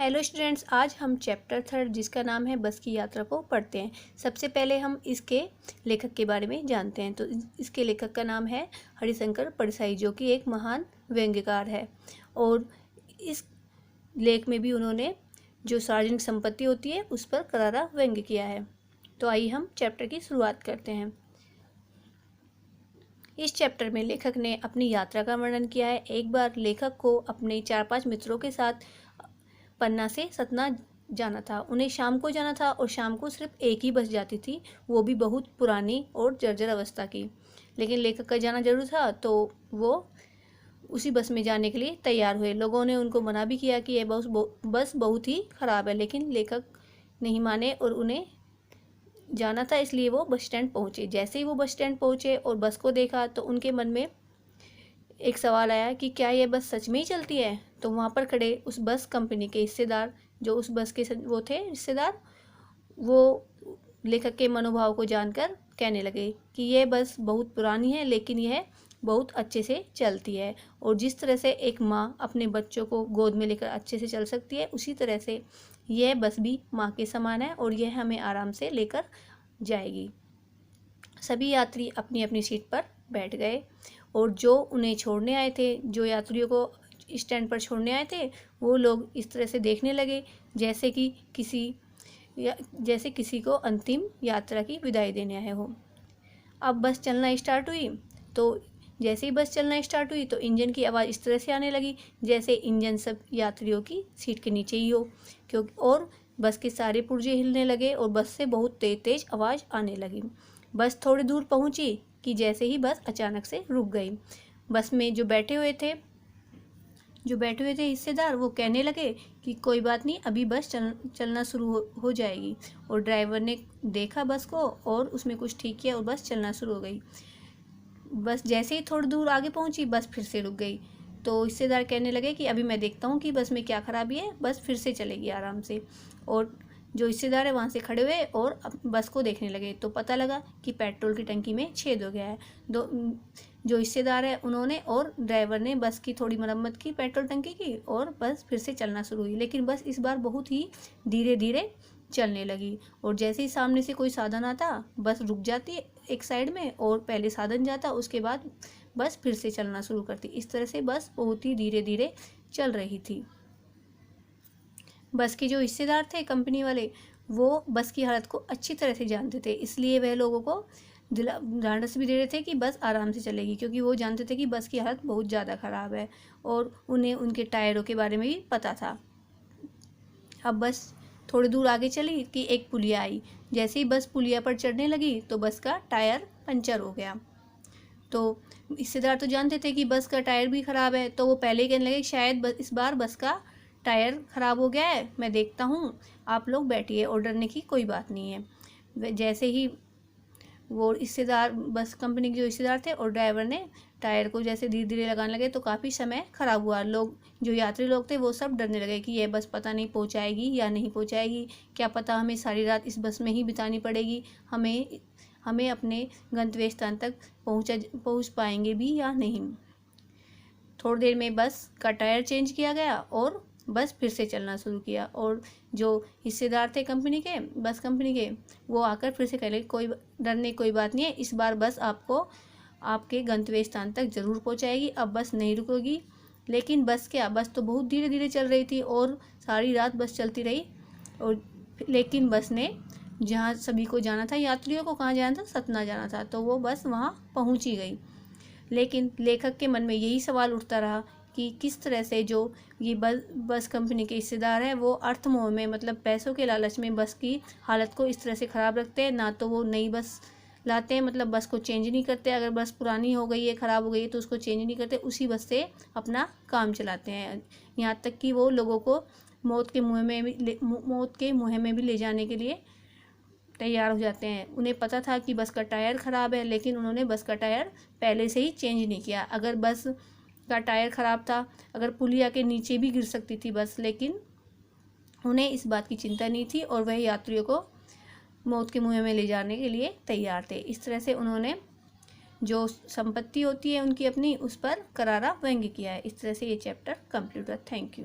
Hello students, आज हम chapter 3 जिसका नाम है बस की यात्रा को पढ़ते हैं। सबसे पहले हम इसके लेखक के बारे में जानते हैं। तो इसके लेखक का नाम है हरिशंकर परसाई, जो कि एक महान व्यंग्यकार है। और इस लेख में भी उन्होंने जो सार्वजनिक संपत्ति होती है उस पर करारा व्यंग्य किया है। तो आइए हम चैप्टर की शुरुआत करते हैं। इस चैप्टर में लेखक ने अपनी यात्रा का वर्णन किया है। एक बार लेखक को अपने 4-5 मित्रों के साथ पन्ना से सतना जाना था। उन्हें शाम को जाना था और शाम को सिर्फ एक ही बस जाती थी, वो भी बहुत पुरानी और जर्जर अवस्था की। लेकिन लेखक का जाना जरूर था, तो वो उसी बस में जाने के लिए तैयार हुए। लोगों ने उनको मना भी किया कि यह बस बहुत ही ख़राब है, लेकिन लेखक नहीं माने और उन्हें जाना था, इसलिए वो बस स्टैंड पहुँचे। जैसे ही वो बस स्टैंड पहुँचे और बस को देखा तो उनके मन में एक सवाल आया कि क्या ये बस सच में ही चलती है। तो वहाँ पर खड़े उस बस कंपनी के हिस्सेदार, जो उस बस के वो थे हिस्सेदार, वो लेखक के मनोभाव को जानकर कहने लगे कि यह बस बहुत पुरानी है, लेकिन यह बहुत अच्छे से चलती है। और जिस तरह से एक माँ अपने बच्चों को गोद में लेकर अच्छे से चल सकती है, उसी तरह से यह बस भी माँ के समान है और यह हमें आराम से लेकर जाएगी। सभी यात्री अपनी अपनी सीट पर बैठ गए और जो उन्हें छोड़ने आए थे, जो यात्रियों को स्टैंड पर छोड़ने आए थे, वो लोग इस तरह से देखने लगे जैसे किसी को अंतिम यात्रा की विदाई देने आए हो। अब बस चलना स्टार्ट हुई, तो जैसे ही बस चलना स्टार्ट हुई तो इंजन की आवाज़ इस तरह से आने लगी जैसे इंजन सब यात्रियों की सीट के नीचे ही हो, क्योंकि और बस के सारे पुर्जे हिलने लगे और बस से बहुत तेज तेज आवाज़ आने लगी। बस थोड़ी दूर पहुंची कि जैसे ही बस अचानक से रुक गई। बस में जो बैठे हुए थे हिस्सेदार, वो कहने लगे कि कोई बात नहीं, अभी बस चलना शुरू हो जाएगी। और ड्राइवर ने देखा बस को और उसमें कुछ ठीक किया और बस चलना शुरू हो गई। बस जैसे ही थोड़ी दूर आगे पहुंची, बस फिर से रुक गई। तो हिस्सेदार कहने लगे कि अभी मैं देखता हूँ कि बस में क्या खराबी है, बस फिर से चलेगी आराम से। और जो हिस्सेदार है वहाँ से खड़े हुए और बस को देखने लगे, तो पता लगा कि पेट्रोल की टंकी में छेद हो गया है। जो हिस्सेदार है उन्होंने और ड्राइवर ने बस की थोड़ी मरम्मत की, पेट्रोल टंकी की, और बस फिर से चलना शुरू हुई। लेकिन बस इस बार बहुत ही धीरे धीरे चलने लगी और जैसे ही सामने से कोई साधन आता, बस रुक जाती एक साइड में और पहले साधन जाता, उसके बाद बस फिर से चलना शुरू करती। इस तरह से बस बहुत ही धीरे धीरे चल रही थी। बस के जो हिस्सेदार थे कंपनी वाले, वो बस की हालत को अच्छी तरह से जानते थे, इसलिए वह लोगों को ढांढस भी दे रहे थे कि बस आराम से चलेगी, क्योंकि वो जानते थे कि बस की हालत बहुत ज़्यादा ख़राब है और उन्हें उनके टायरों के बारे में भी पता था। अब बस थोड़ी दूर आगे चली कि एक पुलिया आई। जैसे ही बस पुलिया पर चढ़ने लगी तो बस का टायर पंचर हो गया। तो हिस्सेदार तो जानते थे कि बस का टायर भी ख़राब है, तो वो पहले ही कहने लगे शायद इस बार बस का टायर ख़राब हो गया है, मैं देखता हूँ, आप लोग बैठिए और डरने की कोई बात नहीं है। जैसे ही वो हिस्सेदार, बस कंपनी के जो हिस्सेदार थे और ड्राइवर ने टायर को जैसे धीरे धीरे लगाने लगे, तो काफ़ी समय ख़राब हुआ। जो यात्री लोग थे वो सब डरने लगे कि यह बस पता नहीं पहुँचाएगी या नहीं पहुँचाएगी, क्या पता हमें सारी रात इस बस में ही बितानी पड़ेगी, हमें अपने गंतव्य स्थान तक पहुँच पाएंगे भी या नहीं। थोड़ी देर में बस का टायर चेंज किया गया और बस फिर से चलना शुरू किया। और जो हिस्सेदार थे बस कंपनी के, वो आकर फिर से कह लगे कोई डरने कोई बात नहीं है, इस बार बस आपको आपके गंतव्य स्थान तक ज़रूर पहुंचाएगी, अब बस नहीं रुकेगी। लेकिन बस तो बहुत धीरे धीरे चल रही थी और सारी रात बस चलती रही। और लेकिन बस ने जहाँ सभी को जाना था, यात्रियों को कहाँ जाना था, सतना जाना था, तो वो बस वहाँ पहुँच ही गई। लेकिन लेखक के मन में यही सवाल उठता रहा कि किस तरह से जो ये बस कंपनी के हिस्सेदार हैं, वो अर्थमोह में, मतलब पैसों के लालच में बस की हालत को इस तरह से ख़राब रखते हैं। ना तो वो नई बस लाते हैं, मतलब बस को चेंज नहीं करते, अगर बस पुरानी हो गई है, ख़राब हो गई है, तो उसको चेंज नहीं करते, उसी बस से अपना काम चलाते हैं। यहाँ तक कि वो लोगों को मौत के मुँह में भी ले जाने के लिए तैयार हो जाते हैं। उन्हें पता था कि बस का टायर ख़राब है, लेकिन उन्होंने बस का टायर पहले से ही चेंज नहीं किया। अगर बस का टायर ख़राब था, अगर पुलिया के नीचे भी गिर सकती थी बस, लेकिन उन्हें इस बात की चिंता नहीं थी और वह यात्रियों को मौत के मुँह में ले जाने के लिए तैयार थे। इस तरह से उन्होंने जो संपत्ति होती है उनकी अपनी, उस पर करारा व्यंग्य किया है। इस तरह से ये चैप्टर कंप्लीट हुआ। Thank you.